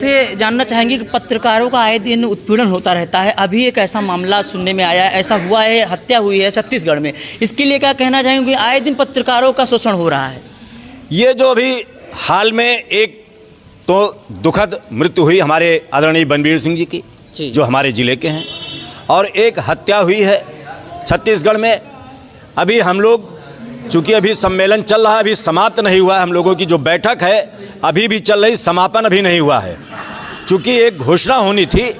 से जानना चाहेंगे कि पत्रकारों का आए दिन उत्पीड़न होता रहता है। अभी एक ऐसा मामला सुनने में आया है, ऐसा हुआ है, हत्या हुई है छत्तीसगढ़ में। इसके लिए क्या कहना चाहेंगे? आए दिन पत्रकारों का शोषण हो रहा है। ये जो अभी हाल में एक तो दुखद मृत्यु हुई हमारे आदरणीय बनबीर सिंह जी की, जो हमारे ज़िले के हैं, और एक हत्या हुई है छत्तीसगढ़ में। अभी हम लोग चूँकि अभी सम्मेलन चल रहा है, अभी समाप्त नहीं हुआ है। हम लोगों की जो बैठक है अभी भी चल रही, समापन अभी नहीं हुआ है। चूँकि एक घोषणा होनी थी,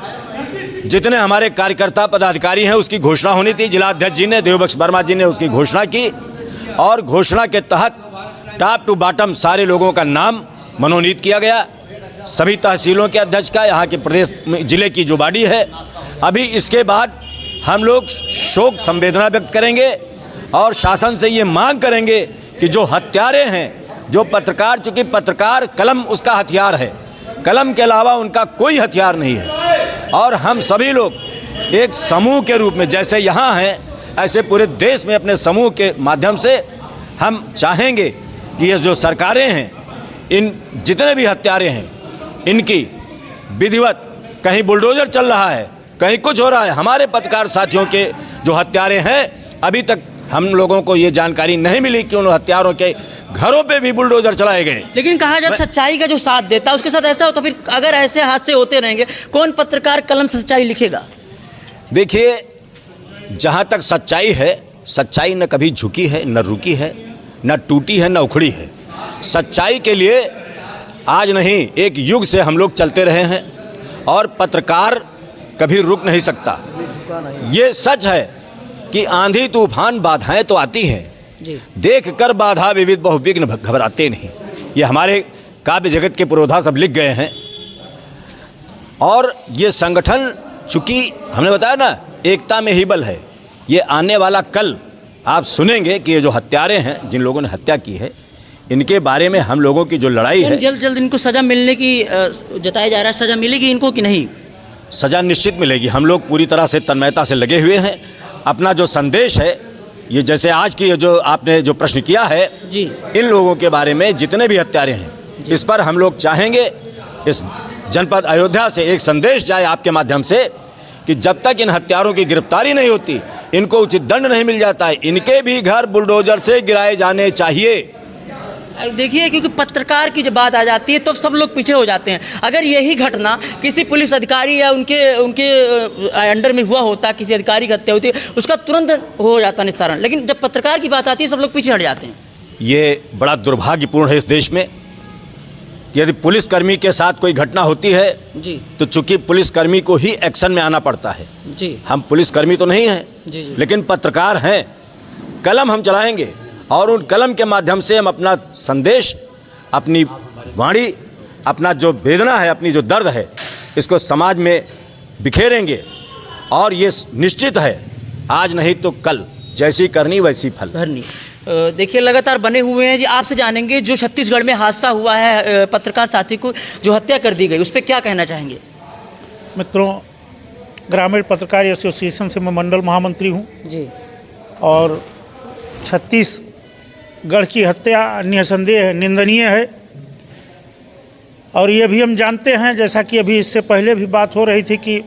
जितने हमारे कार्यकर्ता पदाधिकारी हैं उसकी घोषणा होनी थी। जिलाध्यक्ष जी ने, देवबख्श वर्मा जी ने उसकी घोषणा की, और घोषणा के तहत टॉप टू बॉटम सारे लोगों का नाम मनोनीत किया गया। सभी तहसीलों के अध्यक्ष का, यहाँ के प्रदेश जिले की जो बॉडी है। अभी इसके बाद हम लोग शोक संवेदना व्यक्त करेंगे और शासन से ये मांग करेंगे कि जो हत्यारे हैं, जो पत्रकार, चूँकि पत्रकार कलम उसका हथियार है, कलम के अलावा उनका कोई हथियार नहीं है। और हम सभी लोग एक समूह के रूप में जैसे यहाँ हैं, ऐसे पूरे देश में अपने समूह के माध्यम से हम चाहेंगे कि ये जो सरकारें हैं, इन जितने भी हत्यारे हैं, इनकी विधिवत, कहीं बुलडोजर चल रहा है, कहीं कुछ हो रहा है। हमारे पत्रकार साथियों के जो हत्यारे हैं, अभी तक हम लोगों को ये जानकारी नहीं मिली कि उन हत्यारों के घरों पे भी बुलडोजर चलाए गए। लेकिन कहा जाए सच्चाई का जो साथ देता है उसके साथ ऐसा होता, फिर अगर ऐसे हादसे होते रहेंगे, कौन पत्रकार कलम से सच्चाई लिखेगा? देखिए, जहाँ तक सच्चाई है, सच्चाई न कभी झुकी है, न रुकी है, न टूटी है, न उखड़ी है। सच्चाई के लिए आज नहीं, एक युग से हम लोग चलते रहे हैं, और पत्रकार कभी रुक नहीं सकता। ये सच है कि आंधी तूफान बाधाएं तो आती हैं, देख कर बाधा विविध बहुविघ्न घबराते नहीं। ये हमारे काव्य जगत के पुरोधा सब लिख गए हैं। और ये संगठन, चूँकि हमने बताया ना, एकता में ही बल है। ये आने वाला कल आप सुनेंगे कि ये जो हत्यारे हैं, जिन लोगों ने हत्या की है, इनके बारे में हम लोगों की जो लड़ाई है, जल्द जल्द इनको सज़ा मिलने की जताया जा रहा है। सज़ा मिलेगी इनको कि नहीं? सज़ा निश्चित मिलेगी। हम लोग पूरी तरह से तन्मयता से लगे हुए हैं। अपना जो संदेश है, ये जैसे आज की जो आपने जो प्रश्न किया है जी, इन लोगों के बारे में, जितने भी हत्यारे हैं, इस पर हम लोग चाहेंगे इस जनपद अयोध्या से एक संदेश जाए आपके माध्यम से कि जब तक इन हत्यारों की गिरफ्तारी नहीं होती, इनको उचित दंड नहीं मिल जाता है, इनके भी घर बुलडोजर से गिराए जाने चाहिए। देखिए, क्योंकि पत्रकार की जब बात आ जाती है तो सब लोग पीछे हो जाते हैं। अगर यही घटना किसी पुलिस अधिकारी या उनके अंडर में हुआ होता, किसी अधिकारी की हत्या होती, उसका तुरंत हो जाता निस्तारण। लेकिन जब पत्रकार की बात आती है, सब लोग पीछे हट जाते हैं। ये बड़ा दुर्भाग्यपूर्ण है इस देश में। यदि पुलिसकर्मी के साथ कोई घटना होती है जी, तो चूंकि पुलिसकर्मी को ही एक्शन में आना पड़ता है जी। हम पुलिसकर्मी तो नहीं हैं जी, जी। लेकिन पत्रकार हैं। कलम हम चलाएंगे और उन कलम के माध्यम से हम अपना संदेश, अपनी वाणी, अपना जो वेदना है, अपनी जो दर्द है, इसको समाज में बिखेरेंगे। और ये निश्चित है, आज नहीं तो कल, जैसी करनी वैसी फल भरनी। देखिए, लगातार बने हुए हैं जी। आपसे जानेंगे, जो छत्तीसगढ़ में हादसा हुआ है, पत्रकार साथी को जो हत्या कर दी गई, उस पर क्या कहना चाहेंगे? मित्रों, ग्रामीण पत्रकार एसोसिएशन से मैं मंडल महामंत्री हूँ जी। और छत्तीसगढ़ की हत्या निसंदेह निंदनीय है। और ये भी हम जानते हैं, जैसा कि अभी इससे पहले भी बात हो रही थी, कि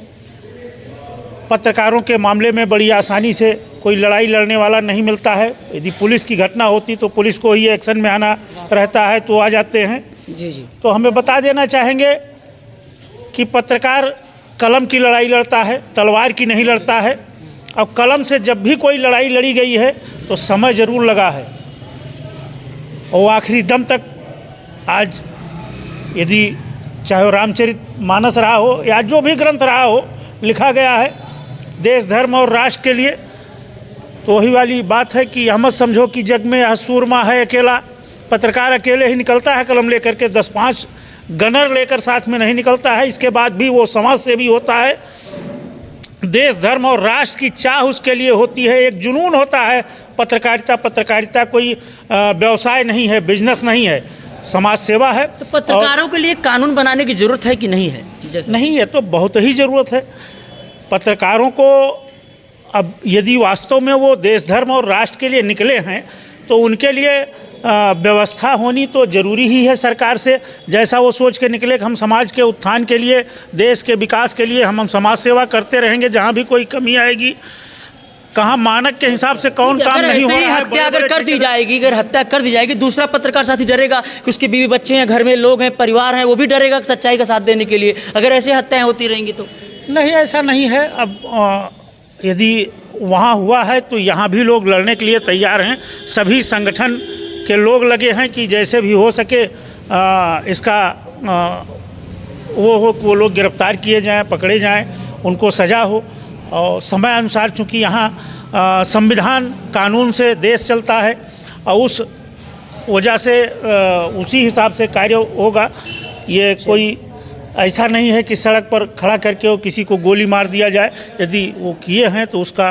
पत्रकारों के मामले में बड़ी आसानी से कोई लड़ाई लड़ने वाला नहीं मिलता है। यदि पुलिस की घटना होती तो पुलिस को ही एक्शन में आना रहता है, तो आ जाते हैं। जी जी। तो हमें बता देना चाहेंगे कि पत्रकार कलम की लड़ाई लड़ता है, तलवार की नहीं लड़ता है। अब कलम से जब भी कोई लड़ाई लड़ी गई है तो समय ज़रूर लगा है, और आखिरी दम तक। आज यदि चाहे रामचरितमानस रहा हो या जो भी ग्रंथ रहा हो, लिखा गया है देश, धर्म और राष्ट्र के लिए, तो वही वाली बात है कि हम समझो कि जग में यह सूरमा है अकेला। पत्रकार अकेले ही निकलता है कलम लेकर के, 10-5 गनर लेकर साथ में नहीं निकलता है। इसके बाद भी वो समाज सेवी होता है। देश, धर्म और राष्ट्र की चाह उसके लिए होती है, एक जुनून होता है पत्रकारिता। पत्रकारिता कोई व्यवसाय नहीं है, बिजनेस नहीं है, समाज सेवा है। तो पत्रकारों के लिए कानून बनाने की ज़रूरत है कि नहीं है? नहीं है तो बहुत ही ज़रूरत है। पत्रकारों को अब यदि वास्तव में वो देश, धर्म और राष्ट्र के लिए निकले हैं, तो उनके लिए व्यवस्था होनी तो ज़रूरी ही है सरकार से। जैसा वो सोच के निकले कि हम समाज के उत्थान के लिए, देश के विकास के लिए हम समाज सेवा करते रहेंगे, जहाँ भी कोई कमी आएगी, कहाँ मानक के हिसाब से कौन काम नहीं हो रहा है। हत्या अगर कर दी जाएगी, अगर हत्या कर दी जाएगी, दूसरा पत्रकार साथी डरेगा कि उसके बीवी बच्चे हैं, घर में लोग हैं, परिवार हैं, वो भी डरेगा सच्चाई का साथ देने के लिए, अगर ऐसे हत्याएं होती रहेंगी तो। नहीं, ऐसा नहीं है। अब यदि वहाँ हुआ है तो यहाँ भी लोग लड़ने के लिए तैयार हैं। सभी संगठन के लोग लगे हैं कि जैसे भी हो सके इसका वो लोग गिरफ्तार किए जाएं, पकड़े जाएं, उनको सज़ा हो। और समय अनुसार चूँकि यहाँ संविधान कानून से देश चलता है और उस वजह से उसी हिसाब से कार्य होगा। ये कोई ऐसा नहीं है कि सड़क पर खड़ा करके वो किसी को गोली मार दिया जाए। यदि वो किए हैं तो उसका